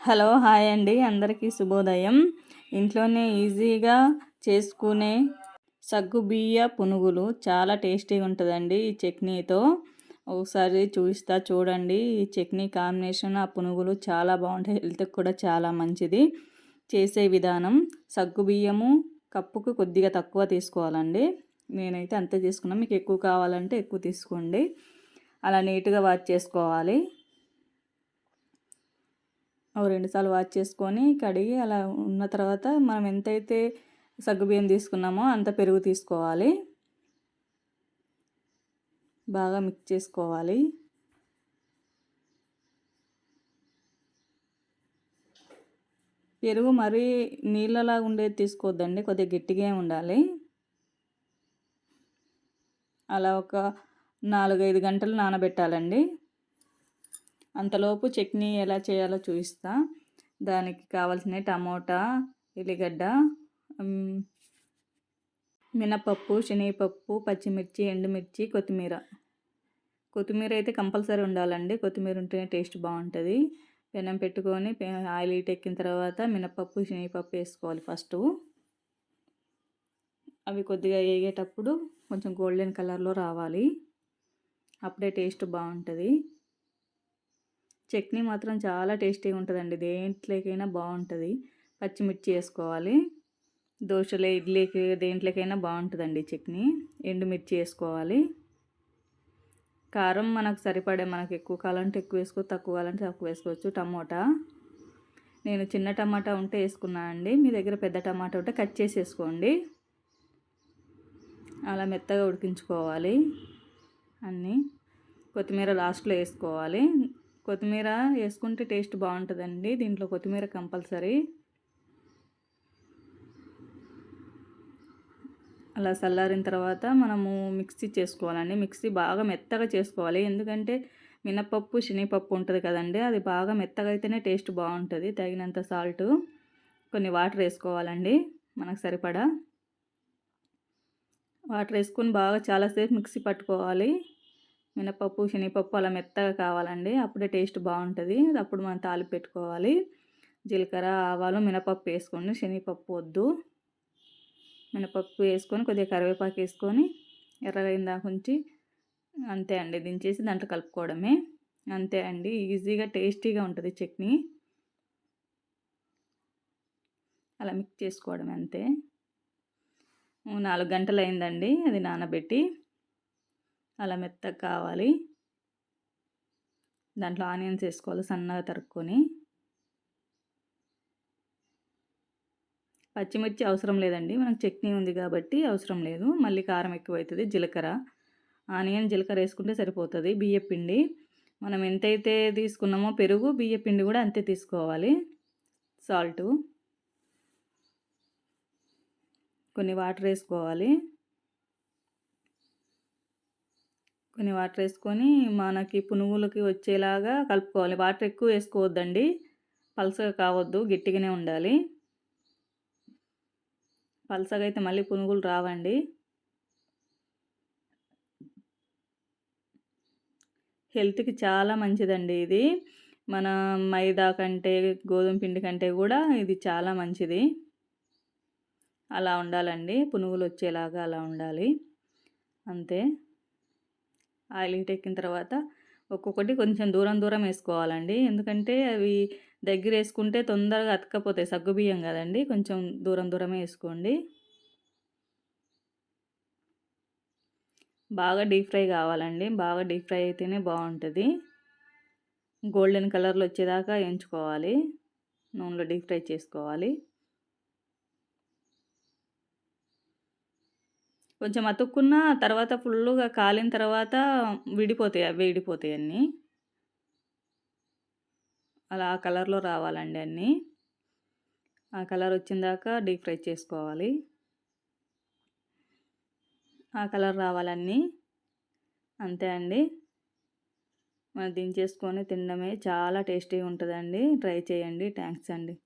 Hello hi అండి, అందరికీ శుభోదయం. ఇంట్లోనే ఈజీగా చేసుకునే సగ్గుబియ్య పునుగులు చాలా టేస్టీగా ఉంటుందండి. ఈ చట్నీతో ఒకసారి చూపిస్తా చూడండి. ఈ చట్నీ కాంబినేషన్ ఆ పునుగులు చాలా బాగుంటాయి, హెల్త్కి కూడా చాలా మంచిది. చేసే విధానం: సగ్గుబియ్యము కప్పుకు కొద్దిగా తక్కువ తీసుకోవాలండి. నేనైతే అంతే తీసుకున్నాను, మీకు ఎక్కువ కావాలంటే ఎక్కువ తీసుకోండి. అలా నీట్గా వాష్ చేసుకోవాలి. ఓ 2 సార్లు వాష్ చేసుకొని కడిగి అలా ఉన్న తర్వాత మనం ఎంతైతే సగ్గుబియ్యం తీసుకున్నామో అంత పెరుగు తీసుకోవాలి. బాగా మిక్స్ చేసుకోవాలి. పెరుగు మరీ నీళ్ళలాగా ఉండేది తీసుకోవద్దండి, కొద్దిగా గట్టిగా ఉండాలి. అలా ఒక 4-5 గంటలు నానబెట్టాలండి. అంతలోపు చట్నీ ఎలా చేయాలో చూపిస్తా. దానికి కావాల్సిన టమోటా, ఎల్లిగడ్డ, మినపప్పు, శనగపప్పు, పచ్చిమిర్చి, ఎండుమిర్చి, కొత్తిమీర అయితే కంపల్సరీ ఉండాలండి. కొత్తిమీర ఉంటేనే టేస్ట్ బాగుంటుంది. పెనం పెట్టుకొని ఆయిల్ హీట్ ఎక్కిన తర్వాత మినపప్పు, శనగపప్పు వేసుకోవాలి ఫస్ట్. అవి కొద్దిగా వేగేటప్పుడు కొంచెం గోల్డెన్ కలర్లో రావాలి, అప్పుడే టేస్ట్ బాగుంటుంది. చట్నీ మాత్రం చాలా టేస్టీగా ఉంటుందండి, దేంట్లోకైనా బాగుంటుంది. పచ్చిమిర్చి వేసుకోవాలి. దోశలు, ఇడ్లీకి దేంట్లోకైనా బాగుంటుందండి చట్నీ. ఎండుమిర్చి వేసుకోవాలి. కారం మనకు సరిపడే, మనకు ఎక్కువ కావాలంటే ఎక్కువ వేసుకోవచ్చు, తక్కువ కావాలంటే తక్కువ వేసుకోవచ్చు. టమోటా నేను చిన్న టమాటా ఉంటే వేసుకున్నాను అండి, మీ దగ్గర పెద్ద టమాటా ఉంటే కట్ చేసి వేసుకోండి. అలా మెత్తగా ఉడికించుకోవాలి అన్నీ. కొత్తిమీర లాస్ట్లో వేసుకోవాలి. కొత్తిమీర వేసుకుంటే టేస్ట్ బాగుంటుందండి, దీంట్లో కొత్తిమీర కంపల్సరీ. అలా చల్లారిన తర్వాత మనము మిక్సీ చేసుకోవాలండి. మిక్సీ బాగా మెత్తగా చేసుకోవాలి, ఎందుకంటే మినపప్పు, శనగపప్పు ఉంటుంది కదండి, అది బాగా మెత్తగా అయితేనే టేస్ట్ బాగుంటుంది. తగినంత సాల్ట్, కొన్ని వాటర్ వేసుకోవాలండి మనకు సరిపడా. వాటర్ వేసుకొని బాగా చాలాసేపు మిక్సీ పట్టుకోవాలి. మినపప్పు, శనగపప్పు అలా మెత్తగా కావాలండి, అప్పుడే టేస్ట్ బాగుంటుంది. అప్పుడు మనం తాలింపు పెట్టుకోవాలి. జీలకర్ర, ఆవాలు, మినపప్పు వేసుకోండి, శనగపప్పు వద్దు. మినపప్పు వేసుకొని కొద్దిగా కరివేపాకు వేసుకొని ఎర్రగా దాకా ఉంచి అంతే అండి, దించేసి దాంట్లో కలుపుకోవడమే. అంతే అండి, ఈజీగా టేస్టీగా ఉంటుంది చట్నీ. అలా మిక్స్ చేసుకోవడం అంతే. 4 గంటలు అయిందండి అది నానబెట్టి. అలా మెత్తగా కావాలి. దాంట్లో ఆనియన్స్ వేసుకోవాలి సన్నగా తరుక్కొని. పచ్చిమిర్చి అవసరం లేదండి, మనకు చట్నీ ఉంది కాబట్టి అవసరం లేదు. మళ్ళీ కారం ఎక్కువ అవుతుంది. జీలకర్ర, ఆనియన్, జీలకర్ర వేసుకుంటే సరిపోతుంది. బియ్యపిండి మనం ఎంతైతే తీసుకున్నామో పెరుగు, బియ్యపిండి కూడా అంతే తీసుకోవాలి. సాల్టు, కొన్ని వాటర్ వేసుకోవాలి. కొన్ని వాటర్ వేసుకొని మనకి పునుగులకి వచ్చేలాగా కలుపుకోవాలి. వాటర్ ఎక్కువ వేసుకోవద్దండి, పలసగా కావద్దు, గట్టిగానే ఉండాలి. పలసగా అయితే మళ్ళీ పునుగులు రావండి. హెల్త్కి చాలా మంచిదండి ఇది. మన మైదా కంటే, గోధుమ పిండి కంటే కూడా ఇది చాలా మంచిది. అలా ఉండాలండి, పునుగులు వచ్చేలాగా అలా ఉండాలి అంతే. ఆయిల్ హీట్ ఎక్కిన తర్వాత ఒక్కొక్కటి కొంచెం దూరం దూరం వేసుకోవాలండి, ఎందుకంటే అవి దగ్గర వేసుకుంటే తొందరగా అతకపోతాయి. సగ్గుబియ్యం కదండి, కొంచెం దూరం దూరమే వేసుకోండి. బాగా డీప్ ఫ్రై కావాలండి, బాగా డీప్ ఫ్రై అయితేనే బాగుంటుంది. గోల్డెన్ కలర్లో వచ్చేదాకా వేయించుకోవాలి, నూనెలో డీప్ ఫ్రై చేసుకోవాలి. కొంచెం అతుక్కున్న తర్వాత ఫుల్గా కాలిన తర్వాత విడిపోతాయి అన్నీ. అలా ఆ కలర్లో రావాలండి అన్నీ. ఆ కలర్ వచ్చిన దాకా డీప్ ఫ్రై చేసుకోవాలి. ఆ కలర్ రావాలన్నీ, అంతే అండి. మనం దించేసుకొని తినడమే, చాలా టేస్టీగా ఉంటుందండి. ట్రై చేయండి. థ్యాంక్స్ అండి.